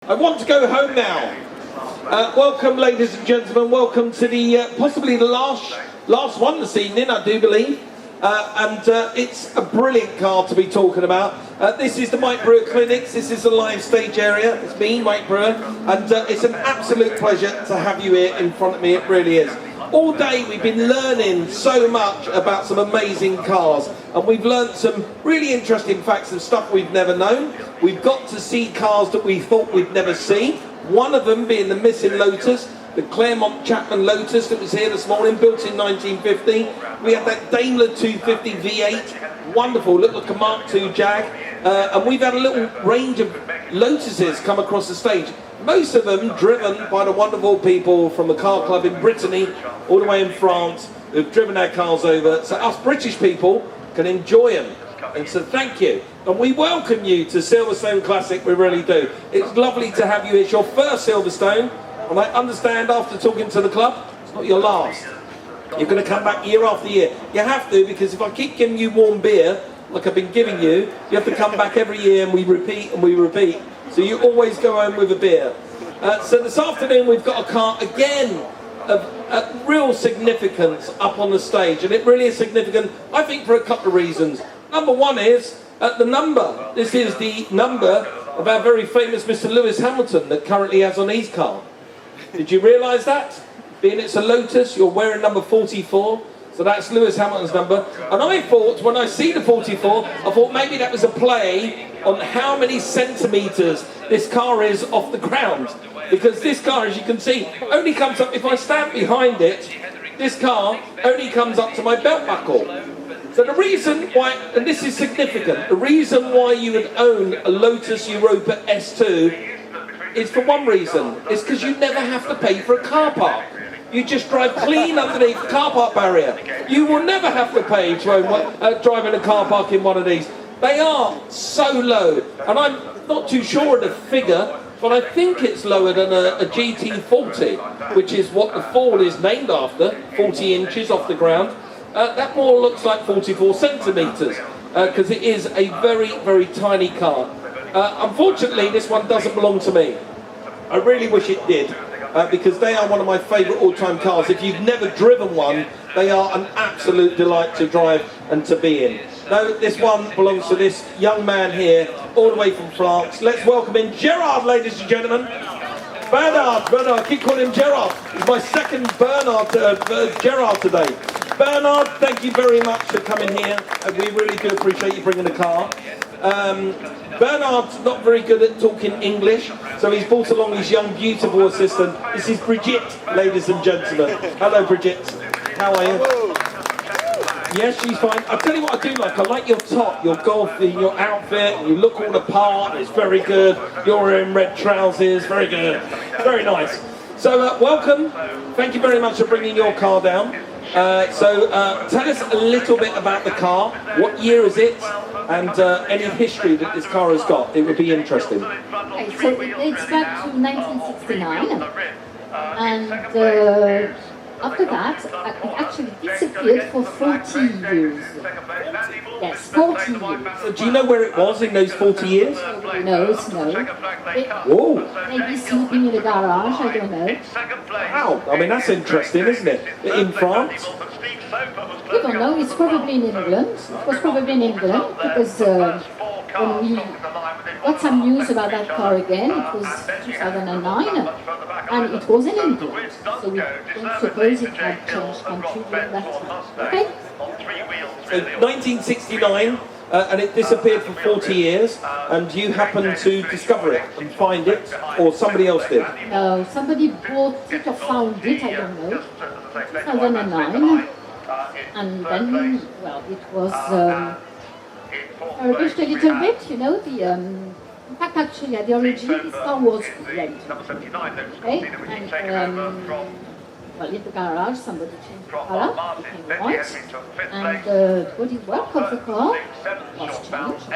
I want to go home now. Welcome, ladies and gentlemen. Welcome to the possibly the last one this evening, I do believe. It's a brilliant car to be talking about. This is the Mike Brewer Clinics. This is the live stage area. It's me, Mike Brewer, and it's an absolute pleasure to have you here in front of me. It really is. All day we've been learning so much about some amazing cars, and we've learned some really interesting facts of stuff we've never known. We've got to see cars that we thought we'd never see. One of them being the missing Lotus, the Claremont Chapman Lotus that was here this morning, built in 1950. We had that Daimler 250 V8, wonderful, looked like a Mark II Jag. And we've had a little range of Lotuses come across the stage. Most of them driven by the wonderful people from the car club in Brittany, all the way in France, who've driven their cars over, so us British people can enjoy them. And so thank you. And we welcome you to Silverstone Classic, we really do. It's lovely to have you. It's your first Silverstone, and I understand after talking to the club, it's not your last. You're going to come back year after year. You have to, because if I keep giving you warm beer, like I've been giving you, you have to come back every year, and we repeat and we repeat. So you always go home with a beer. So this afternoon we've got a car again of real significance up on the stage, and it really is significant, I think, for a couple of reasons. Number one is the number. This is the number of our very famous Mr. Lewis Hamilton that currently has on his car. Did you realise that? Being it's a Lotus, you're wearing number 44. So that's Lewis Hamilton's number. And I thought, when I see the 44, I thought maybe that was a play on how many centimetres this car is off the ground. Because this car, as you can see, only comes up, if I stand behind it, this car only comes up to my belt buckle. So the reason why, and this is significant, the reason why you would own a Lotus Europa S2 is for one reason. It's because you never have to pay for a car park. You just drive clean underneath the car park barrier. You will never have to pay driving a car park in one of these. They are so low, and I'm not too sure of the figure, but I think it's lower than a GT40, which is what the Ford is named after, 40 inches off the ground. That more looks like 44 centimetres, because it is a very, very tiny car. Unfortunately, this one doesn't belong to me. I really wish it did. Because they are one of my favourite all-time cars. If you've never driven one, they are an absolute delight to drive and to be in. No, this one belongs to this young man here, all the way from France. Let's welcome in Gerard, ladies and gentlemen. Bernard, I keep calling him Gerard. It's my second Gerard today. Bernard, thank you very much for coming here. We really do appreciate you bringing the car. Bernard's not very good at talking English, so he's brought along his young, beautiful assistant. This is Brigitte, ladies and gentlemen. Hello, Brigitte. How are you? Yes, she's fine. I'll tell you what I do like. I like your top, your golfing, your outfit. You look all the part. It's very good. You're wearing red trousers. Very good. Very nice. So, welcome. Thank you very much for bringing your car down. Tell us a little bit about the car. What year is it? And any history that this car has got. It would be interesting. Okay, so it dates back to 1969, and after that, it actually disappeared for 40 years. Yes, 40 years. So do you know where it was in those 40 years? Nobody knows, no. Whoa. Maybe sleeping in a garage, I don't know. Wow, I mean that's interesting, isn't it? In France? We don't know, it's probably in England. It was probably in England, because when we got some news about that car again, it was 2009, and it was in England. So we don't suppose it had changed country during that time. Okay? So 1969, and it disappeared for 40 years, and you happened to discover it and find it, or somebody else did? No, somebody bought it or found it, I don't know, 2009. And then, well, it was refurbished a little bit, you know. In fact, actually, at the origin, this car was red. Okay, and well, in the garage, somebody changed the colour, it became white, and the bodywork of the car was changed.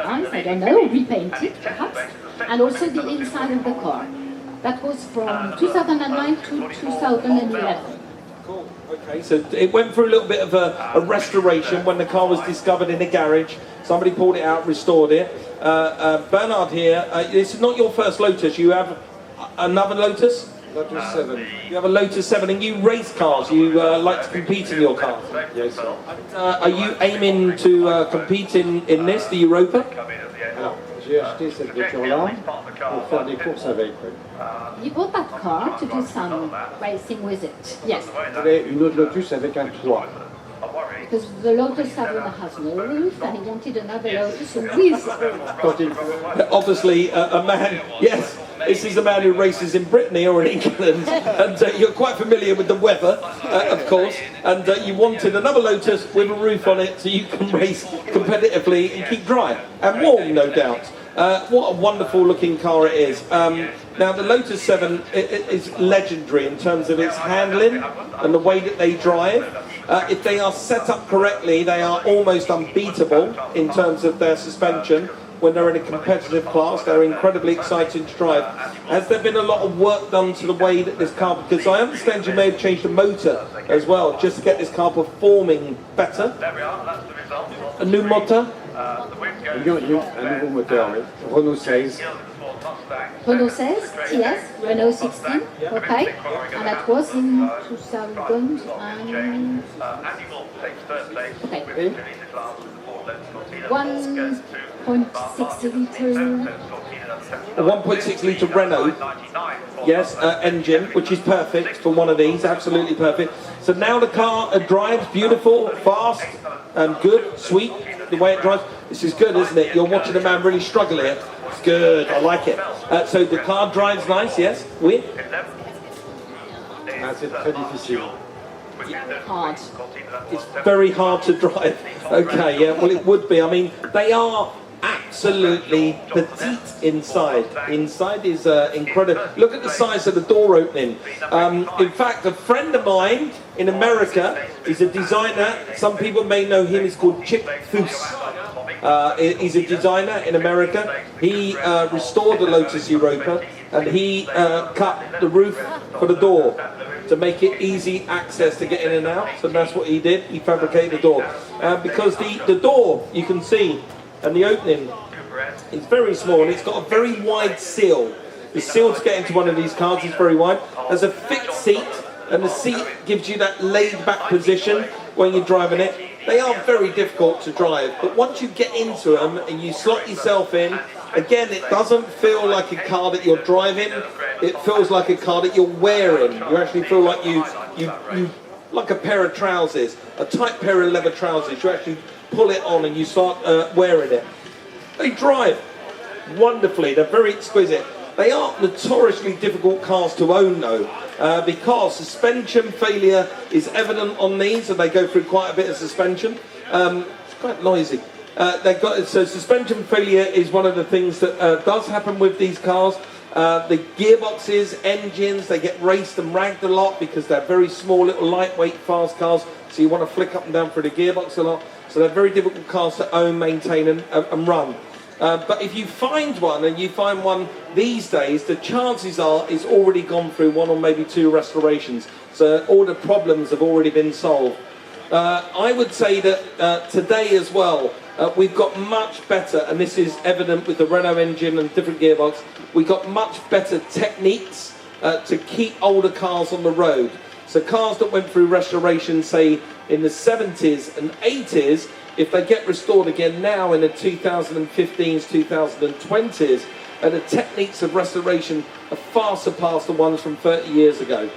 Nice, I don't know, repainted perhaps, and also the inside of the car. That was from 2009 to 2011. Cool. Okay, so it went through a little bit of a restoration when the car was discovered in a garage, Somebody pulled it out, restored it. Bernard here, this is not your first Lotus. You have another Lotus? Lotus 7. You have a Lotus 7 and you race cars. You like to compete in your cars. Yes. Are you aiming to compete in this, the Europa? Alors, j'ai acheté cette voiture-là pour faire des courses avec. Oui. You bought that car to do some racing with it. Yes. Je voulais une autre Lotus avec un toit. Because the Lotus 7 has no roof, and he wanted another Lotus with roof. Quand il Obviously, a man, yes, this is a man who races in Brittany or in England, and you're quite familiar with the weather, of course, and you wanted another Lotus with a roof on it so you can race competitively and keep dry, and warm, no doubt. What a wonderful looking car it is. Now the Lotus 7 is legendary in terms of its handling and the way that they drive. If they are set up correctly, they are almost unbeatable in terms of their suspension. When they're in a competitive class, they're incredibly exciting to drive. Has there been a lot of work done to the way that this car, because I understand you may have changed the motor as well, just to get this car performing better? A new motor? un nouveau moteur, oui. Renault 16. Renault 16, TS, Renault 16, okay, and that was in 2000 and... Okay. 1.6 litre... A 1.6 litre Renault, yes, engine, which is perfect for one of these, absolutely perfect. So now the car drives beautiful, fast, good, sweet, the way it drives. This is good, isn't it? You're watching a man really struggle here. It's good, I like it. So the car drives nice, yes? Oui? Ah, c'est très difficile. Hard. It's very hard to drive. Okay, yeah, well it would be. I mean, they are absolutely petite inside. Inside is incredible. Look at the size of the door opening. In fact, a friend of mine in America is a designer. Some people may know him. He's called Chip Foose. He's a designer in America. He restored the Lotus Europa and he cut the roof for the door to make it easy access to get in and out. So that's what he did. He fabricated the door. Because the door, you can see, and the opening is very small and it's got a very wide seal. The seal to get into one of these cars is very wide. There's a fixed seat and the seat gives you that laid back position when you're driving it. They are very difficult to drive, but once you get into them and you slot yourself in, again, it doesn't feel like a car that you're driving. It feels like a car that you're wearing. You actually feel like you like a pair of trousers, a tight pair of leather trousers. You actually pull it on and you start wearing it. They drive wonderfully. They're very exquisite. They are notoriously difficult cars to own though, because suspension failure is evident on these, and they go through quite a bit of suspension. It's quite noisy. So suspension failure is one of the things that does happen with these cars. The gearboxes, engines, they get raced and ragged a lot because they're very small, little lightweight, fast cars. So you want to flick up and down through the gearbox a lot. So they're very difficult cars to own, maintain and run. But if you find one, and you find one these days, the chances are it's already gone through one or maybe two restorations. So all the problems have already been solved. I would say that today as well, we've got much better, and this is evident with the Renault engine and different gearbox, we've got much better techniques to keep older cars on the road. So cars that went through restoration, say, in the 70s and 80s, if they get restored again now in the 2015s, 2020s, the techniques of restoration are far surpassed the ones from 30 years ago.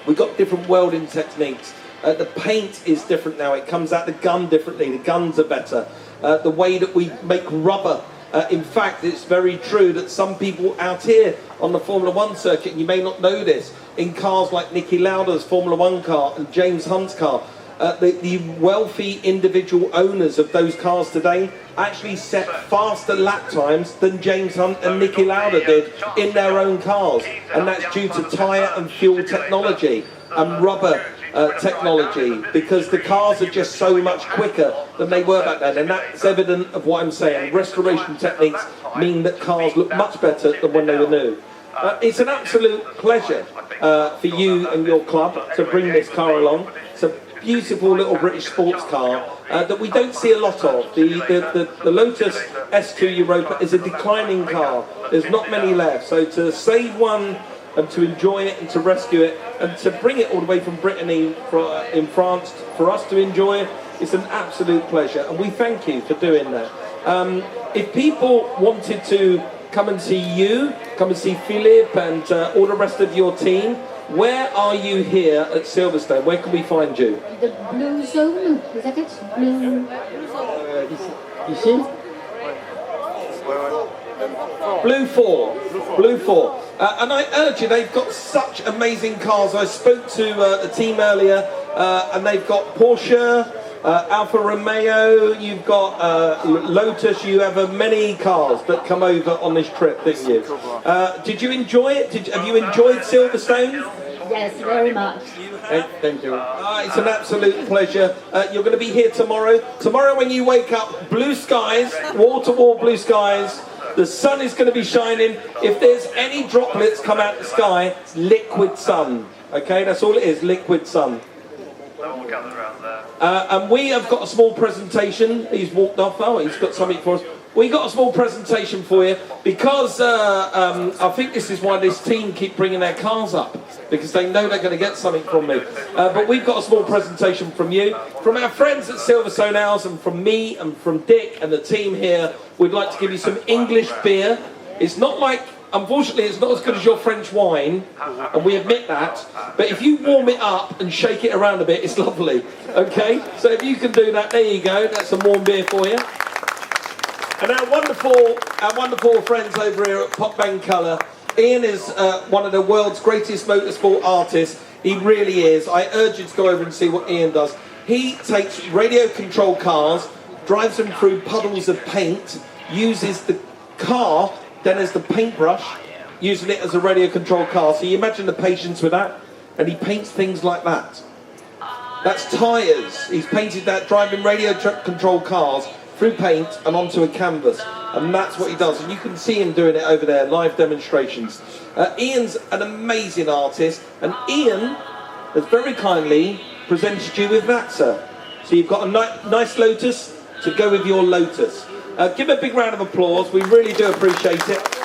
We've got different welding techniques. The paint is different now. It comes out the gun differently. The guns are better. The way that we make rubber. In fact, it's very true that some people out here on the Formula One circuit, and you may not know this, in cars like Niki Lauda's Formula One car and James Hunt's car, the wealthy individual owners of those cars today actually set faster lap times than James Hunt and Niki Lauda did in their own cars. And that's due to tyre and fuel technology and rubber technology, because the cars are just so much quicker than they were back then. And that's evident of what I'm saying. Restoration techniques mean that cars look much better than when they were new. It's an absolute pleasure for you and your club to bring this car along. It's a beautiful little British sports car that we don't see a lot of. The Lotus S2 Europa is a declining car. There's not many left. So to save one and to enjoy it and to rescue it and to bring it all the way from Brittany in France for us to enjoy it, it's an absolute pleasure. And we thank you for doing that. If people wanted to come and see you, come and see Philip and all the rest of your team, where are you here at Silverstone? Where can we find you? The blue zone, is that it? Blue. Ici? Blue 4. Blue 4. And I urge you, they've got such amazing cars. I spoke to the team earlier, and they've got Porsche, Alfa Romeo, you've got Lotus, you have many cars that come over on this trip, didn't you? Did you enjoy it? Have you enjoyed Silverstone? Yes, very much. Thank you. It's an absolute pleasure. You're going to be here tomorrow. Tomorrow when you wake up, blue skies, wall-to-wall blue skies. The sun is going to be shining. If there's any droplets come out of the sky, it's liquid sun. Okay, that's all it is, liquid sun. And we have got a small presentation. He's walked off. Oh, he's got something for us. We got a small presentation for you because I think this is why this team keep bringing their cars up, because they know they're going to get something from me. But we've got a small presentation from you, from our friends at Silverstone Ales, and from me and from Dick and the team here. We'd like to give you some English beer. It's not like, unfortunately, it's not as good as your French wine, and we admit that. But if you warm it up and shake it around a bit, it's lovely. Okay, so if you can do that, there you go. That's some warm beer for you. And our wonderful friends over here at Pop Bang Colour. Ian is one of the world's greatest motorsport artists. He really is. I urge you to go over and see what Ian does. He takes radio-controlled cars, drives them through puddles of paint, uses the car then as the paintbrush, using it as a radio-controlled car. So you imagine the patience with that, and he paints things like that. That's tyres. He's painted that, driving radio-controlled cars through paint and onto a canvas, and that's what he does, and you can see him doing it over there, live demonstrations. Ian's an amazing artist, and Ian has very kindly presented you with that, sir. So you've got a nice Lotus to go with your Lotus. Give a big round of applause, we really do appreciate it.